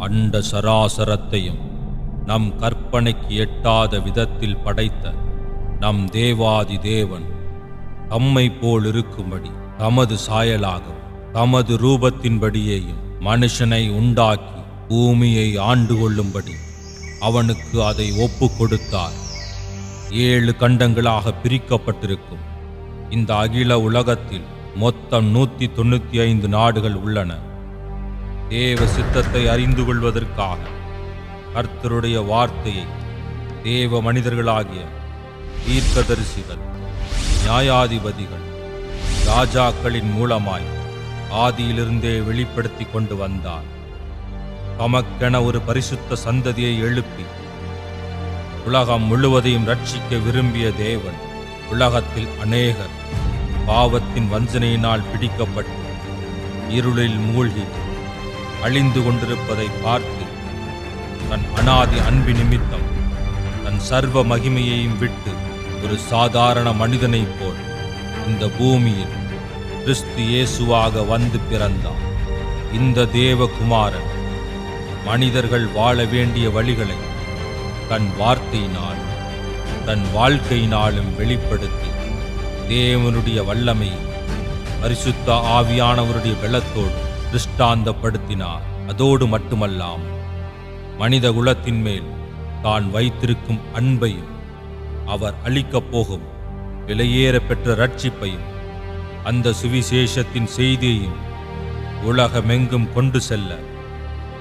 அண்ட சராசரத்தையும் நம் கற்பனைக்கு எட்டாத விதத்தில் படைத்த நம் தேவாதி தேவன் தம்மை போல் இருக்கும்படி தமது சாயலாகவும் தமது ரூபத்தின்படியேயும் மனுஷனை உண்டாக்கி பூமியை ஆண்டு கொள்ளும்படி அவனுக்கு அதை ஒப்பு கொடுத்தார். 7 கண்டங்களாக பிரிக்கப்பட்டிருக்கும் இந்த அகில உலகத்தில் மொத்தம் 195 நாடுகள் உள்ளன. தேவ சித்தத்தை அறிந்து கொள்வதற்காக கர்த்தருடைய வார்த்தையை தேவ மனிதர்களாகிய தீர்க்கதரிசிகள், நியாயாதிபதிகள், ராஜாக்களின் மூலமாய் ஆதியிலிருந்தே வெளிப்படுத்தி கொண்டு வந்தார். தமக்கென ஒரு பரிசுத்த சந்ததியை எழுப்பி உலகம் முழுவதையும் ரட்சிக்க விரும்பிய தேவன் உலகத்தில் அநேகர் பாவத்தின் வஞ்சனையினால் பிடிக்கப்பட்டு இருளில் மூழ்கி அழிந்து கொண்டிருப்பதை பார்த்து தன் அனாதி அன்பு நிமித்தம் தன் சர்வ மகிமையையும் விட்டு ஒரு சாதாரண மனிதனைப் போல் இந்த பூமியில் கிறிஸ்து இயேசுவாக வந்து பிறந்தார். இந்த தேவகுமாரன் மனிதர்கள் வாழ வேண்டிய வழிகளை தன் வார்த்தையினால் தன் வாழ்க்கையினாலும் வெளிப்படுத்தி தேவனுடைய வல்லமையை பரிசுத்த ஆவியானவருடைய பலத்தோடு திருஷ்டாந்தப்படுத்தினார். அதோடு மட்டுமல்லாம், மனித குலத்தின் மேல் தான் வைத்திருக்கும் அன்பையும் அவர் அளிக்கப் போகும் விலையேற பெற்ற ரட்சிப்பையும் அந்த சுவிசேஷத்தின் செய்தியையும் உலகமெங்கும் கொண்டு செல்ல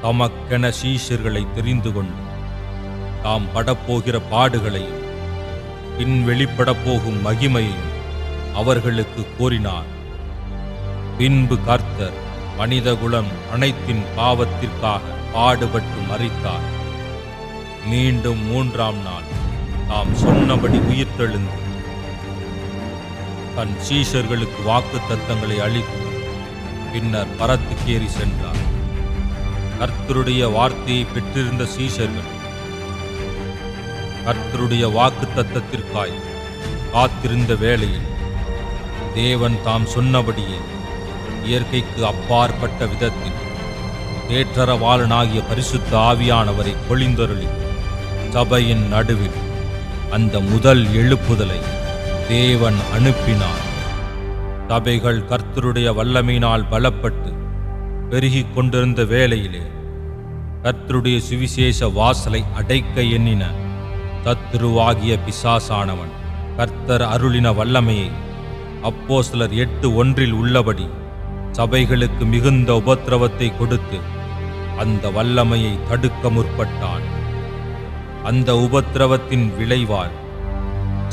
தமக்கென சீஷர்களை தெரிந்து கொண்டு தாம் படப்போகிற பாடுகளையும் பின் வெளிப்படப் போகும் மகிமையையும் அவர்களுக்கு கூறினார். பின்பு கர்த்தர் மனிதகுலம் அனைத்தின் பாவத்திற்காக பாடுபட்டு மரித்தார். மீண்டும் 3ஆம் நாள் தாம் சொன்னபடி உயிர்த்தெழுந்து தன் சீஷர்களுக்கு வாக்குத்தத்தங்களை அளித்து பின்னர் பரத்துக்கேறி சென்றார். கர்த்தருடைய வார்த்தையை பெற்றிருந்த சீஷர்கள் கர்த்தருடைய வாக்குத்தத்தத்திற்காய் காத்திருந்த வேளையில் தேவன் தாம் சொன்னபடியே இயற்கைக்கு அப்பாற்பட்ட விதத்தில் தேற்றரவாளனாகிய பரிசுத்த ஆவியானவரை பொழிந்தருளி சபையின் நடுவில் அந்த முதல் எழுப்புதலை தேவன் அனுப்பினார். சபைகள் கர்த்தருடைய வல்லமையினால் பலப்பட்டு பெருகிக் கொண்டிருந்த வேளையிலே கர்த்தருடைய சுவிசேஷ வாசலை அடைக்க எண்ணின சத்துருவாகிய பிசாசானவன் கர்த்தர் அருளின வல்லமையை அப்போஸ்தலர் 8:1 உள்ளபடி சபைகளுக்கு மிகுந்த உபத்திரவத்தை கொடுத்து அந்த வல்லமையை தடுக்க முற்பட்டான். அந்த உபத்திரவத்தின் விளைவால்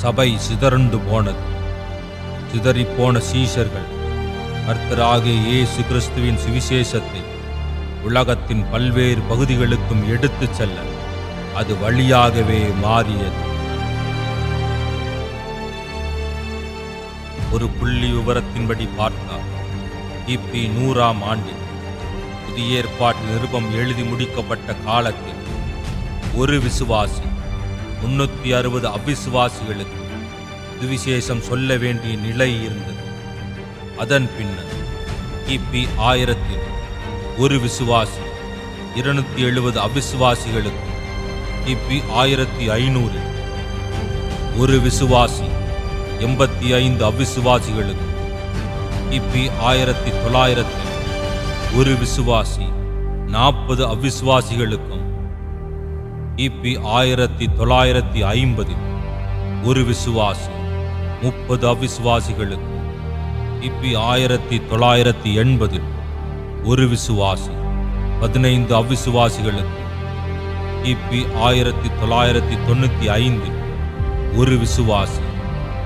சபை சிதறண்டு போனது. சிதறிப்போன சீஷர்கள் கர்த்தராகிய இயேசு கிறிஸ்துவின் சுவிசேஷத்தை உலகத்தின் பல்வேறு பகுதிகளுக்கும் எடுத்துச் செல்ல அது வழியாகவே மாறியது. ஒரு புள்ளி விவரத்தின்படி பார்த்தால் கிபி 100ஆம் ஆண்டில் புதிய ஏற்பாட்டு நிருபம் எழுதி முடிக்கப்பட்ட காலத்தில் ஒரு விசுவாசி 360 அவிசுவாசிகளுக்கு சுவிசேஷம் சொல்ல வேண்டிய நிலை இருந்தது. அதன் பின்னர் கிபி 1000 ஒரு விசுவாசி 270 அவிசுவாசிகளுக்கு, கிபி 1500 ஒரு விசுவாசி 85 அவிசுவாசிகளுக்கு, கிபி 1900 ஒரு விசுவாசி 40 அவிசுவாசிகளுக்கும், கிபி 1950 ஒரு விசுவாசி 30 அவிசுவாசிகளுக்கும், கிபி 1980 ஒரு விசுவாசி 15 அவிசுவாசிகளுக்கும், கிபி 1995 ஒரு விசுவாசி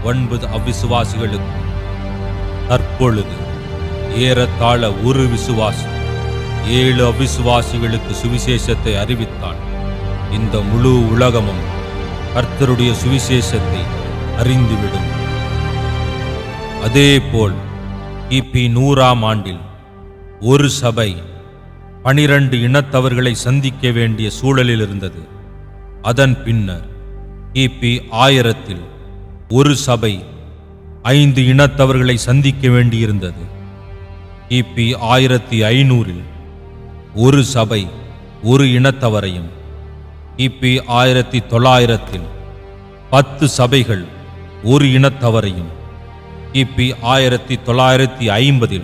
9 அவிசுவாசிகளுக்கும், தற்பொழுது ஏறத்தாழ ஒரு விசுவாசி 7 அவிசுவாசிகளுக்கு சுவிசேஷத்தை அறிவித்தால் இந்த முழு உலகமும் கர்த்தருடைய சுவிசேஷத்தை அறிந்துவிடும். அதேபோல் கிபி 100ஆம் ஆண்டில் ஒரு சபை 12 இனத்தவர்களை சந்திக்க வேண்டிய சூழலில் இருந்தது. அதன் பின்னர் கிபி 1000 ஒரு சபை 5 இனத்தவர்களை சந்திக்க வேண்டியிருந்தது. கிபி 1500 ஒரு சபை ஒரு இனத்தவரையும், கிபி 1900 10 சபைகள் ஒரு இனத்தவரையும், கிபி 1950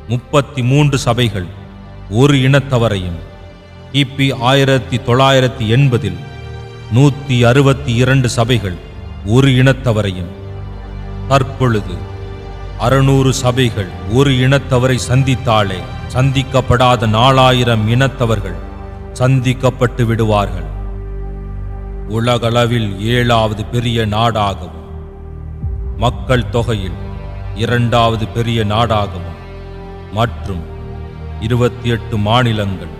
33 சபைகள் ஒரு இனத்தவரையும், கிபி 1980 162 சபைகள் ஒரு இனத்தவரையும், தற்பொழுது 600 சபைகள் ஒரு இனத்தவரை சந்தித்தாலே சந்திக்கப்படாத 4000 இனத்தவர்கள் சந்திக்கப்பட்டு விடுவார்கள். உலகளவில் 7வது பெரிய நாடாகவும் மக்கள் தொகையில் 2வது பெரிய நாடாகவும் மற்றும் 28 மாநிலங்கள்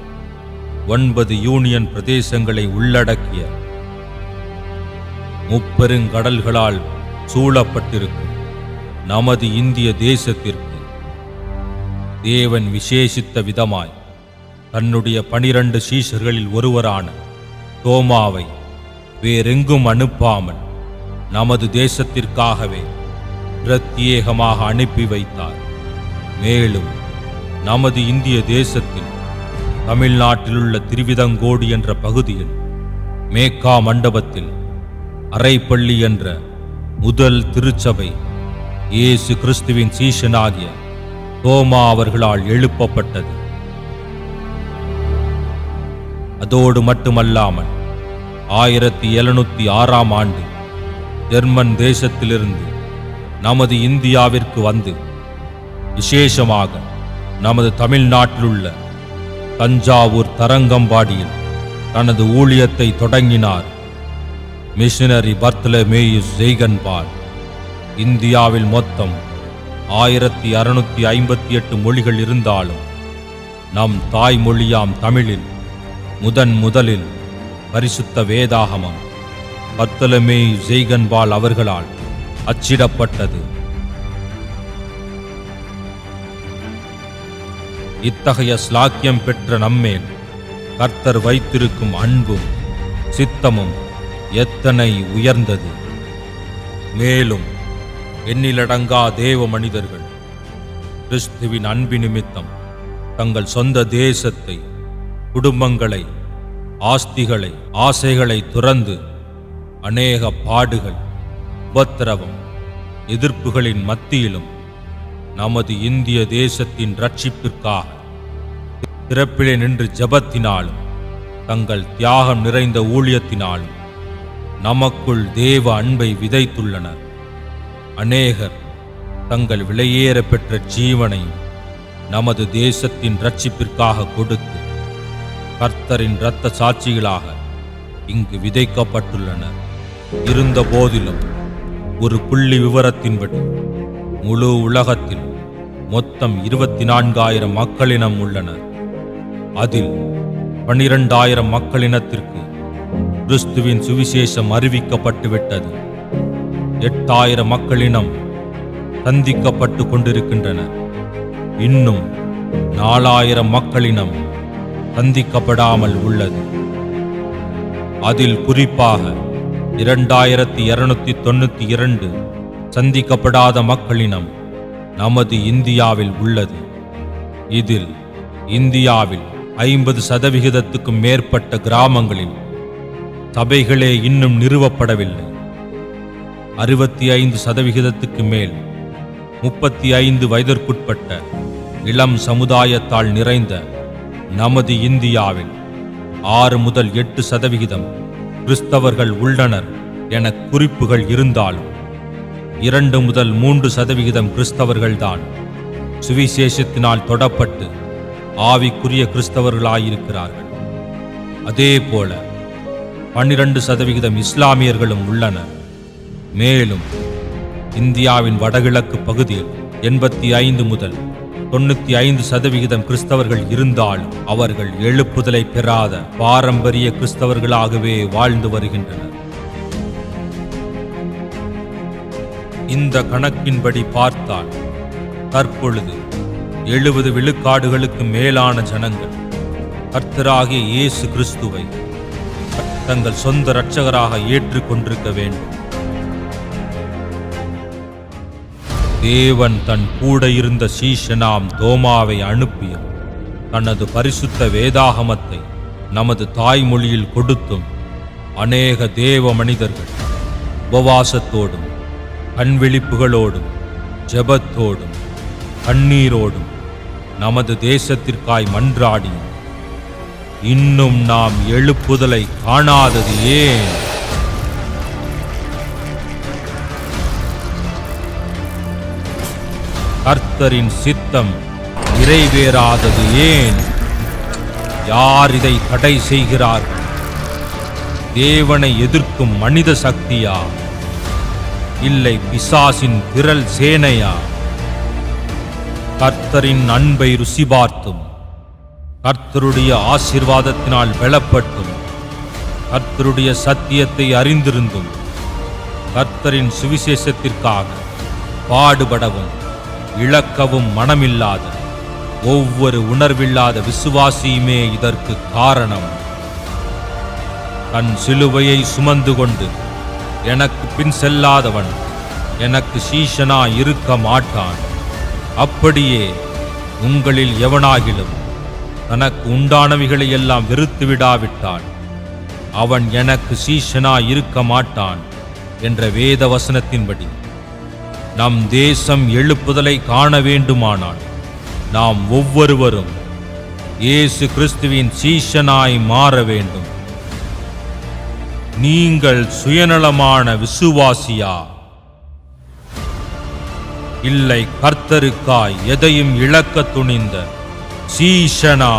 9 யூனியன் பிரதேசங்களை உள்ளடக்கிய முப்பெருங்கடல்களால் சூழப்பட்டிருக்கும் நமது இந்திய தேசத்திற்கு தேவன் விசேஷித்த விதமாய் தன்னுடைய 12 சீஷர்களில் ஒருவரான தோமாவை வேறெங்கும் அனுப்பாமல் நமது தேசத்திற்காகவே பிரத்யேகமாக அனுப்பி வைத்தார். மேலும் நமது இந்திய தேசத்தில் தமிழ்நாட்டிலுள்ள திருவிதங்கோடு என்ற பகுதியில் மேக்கா மண்டபத்தில் அரைப்பள்ளி என்ற முதல் திருச்சபை இயேசு கிறிஸ்துவின் சீஷனாகிய தோமா அவர்களால் எழுப்பப்பட்டது. அதோடு மட்டுமல்லாமல் 1706 ஆண்டு ஜெர்மன் தேசத்திலிருந்து நமது இந்தியாவிற்கு வந்து விசேஷமாக நமது தமிழ்நாட்டிலுள்ள தஞ்சாவூர் தரங்கம்பாடியில் தனது ஊழியத்தை தொடங்கினார் மிஷனரி பர்த்தலமேயு ஜெய்கன்பால். இந்தியாவில் மொத்தம் 1658 மொழிகள் இருந்தாலும் நம் தாய்மொழியாம் தமிழில் முதலில் பரிசுத்த வேதாகமம் பர்த்தலமேயு ஜெய்கன்பால் அவர்களால் அச்சிடப்பட்டது. இத்தகைய ஸ்லாக்கியம் பெற்ற நம்மேல் கர்த்தர் வைத்திருக்கும் அன்பும் சித்தமும் எத்தனை உயர்ந்தது! மேலும் எண்ணிலடங்கா தேவ மனிதர்கள் கிறிஸ்துவின் அன்பு நிமித்தம் தங்கள் சொந்த தேசத்தை, குடும்பங்களை, ஆஸ்திகளை, ஆசைகளை துறந்து அநேக பாடுகள், உபத்திரவம், எதிர்ப்புகளின் மத்தியிலும் நமது இந்திய தேசத்தின் ரட்சிப்பிற்காக திறப்பிலே நின்று ஜெபத்தினாலும் தங்கள் தியாகம் நிறைந்த ஊழியத்தினாலும் நமக்குள் தேவ அன்பை விதைத்துள்ளனர். அநேகர் தங்கள் விலையேற பெற்ற ஜீவனையும் நமது தேசத்தின் ரட்சிப்பிற்காக கொடுத்து கர்த்தரின் இரத்த சாட்சிகளாக இங்கு விதைக்கப்பட்டுள்ளனர். இருந்த போதிலும் ஒரு புள்ளி விவரத்தின்படி முழு உலகத்தில் மொத்தம் 24,000 மக்களினம் உள்ளனர். அதில் 12,000 மக்களினத்திற்கு கிறிஸ்துவின் சுவிசேஷம் அறிவிக்கப்பட்டுவிட்டது. 8,000 மக்களினம் சந்திக்கப்பட்டு கொண்டிருக்கின்றனர். இன்னும் 4,000 மக்களினம் சந்திக்கப்படாமல் உள்ளது. அதில் குறிப்பாக 2292 சந்திக்கப்படாத மக்களினம் நமது இந்தியாவில் உள்ளது. இதில் இந்தியாவில் 50% மேற்பட்ட கிராமங்களில் சபைகளே இன்னும் நிறுவப்படவில்லை. 65% மேல் 35 வயதிற்குட்பட்ட இளம் சமுதாயத்தால் நிறைந்த நமது இந்தியாவில் 6 முதல் 8% கிறிஸ்தவர்கள் உள்ளனர் என குறிப்புகள் இருந்தாலும் 2 முதல் 3% கிறிஸ்தவர்கள்தான் சுவிசேஷத்தினால் தொடப்பட்டு ஆவிக்குரிய கிறிஸ்தவர்களாயிருக்கிறார்கள். அதேபோல 12% இஸ்லாமியர்களும் உள்ளனர். மேலும் இந்தியாவின் வடகிழக்கு பகுதியில் 85 முதல் 95% கிறிஸ்தவர்கள் இருந்தாலும் அவர்கள் எழுப்புதலை பெறாத பாரம்பரிய கிறிஸ்தவர்களாகவே வாழ்ந்து வருகின்றனர். இந்த கணக்கின்படி பார்த்தால் தற்பொழுது 70 விழுக்காடுகளுக்கு மேலான ஜனங்கள் கர்த்தராகிய இயேசு கிறிஸ்துவை தங்கள் சொந்த இரட்சகராக ஏற்றுக்கொண்டிருக்க வேண்டும். தேவன் தன் கூட இருந்த சீஷனாம் தோமாவை அனுப்பியும் தனது பரிசுத்த வேதாகமத்தை நமது தாய்மொழியில் கொடுத்தும் அநேக தேவ மனிதர்கள் உபவாசத்தோடும் கண்விழிப்புகளோடும் ஜெபத்தோடும் கண்ணீரோடும் நமது தேசத்திற்காய் மன்றாடியும் இன்னும் நாம் எழுப்புதலை காணாதது ஏன்? கர்த்தரின் சித்தம் நிறைவேறாதது ஏன்? யார் இதை தடை செய்கிறார்கள்? தேவனை எதிர்க்கும் மனித சக்தியா, இல்லை பிசாசின் திரள் சேனையா? கர்த்தரின் அன்பை ருசி பார்த்தும் கர்த்தருடைய ஆசீர்வாதத்தினால் பலப்பட்டும் கர்த்தருடைய சத்தியத்தை அறிந்திருந்தும் கர்த்தரின் சுவிசேஷத்திற்காக பாடுபடவும் இழக்கவும் மனமில்லாத ஒவ்வொரு உணர்வில்லாத விசுவாசியுமே இதற்கு காரணம். தன் சிலுவையை சுமந்து கொண்டு எனக்கு பின் செல்லாதவன் எனக்கு சீஷனா இருக்க மாட்டான். அப்படியே உங்களில் எவனாகிலும் தனக்கு உண்டானவைகளை எல்லாம் வெறுத்து விடாவிட்டால் அவன் எனக்கு சீஷனா இருக்க மாட்டான் என்ற வேத வசனத்தின்படி நம் தேசம் எழுப்புதலை காண வேண்டுமானால் நாம் ஒவ்வொருவரும் இயேசு கிறிஸ்துவின் சீஷனாய் மாற வேண்டும். நீங்கள் சுயநலமான விசுவாசியா, இல்லை கர்த்தருக்காய் எதையும் இழக்க துணிந்த சீஷனா?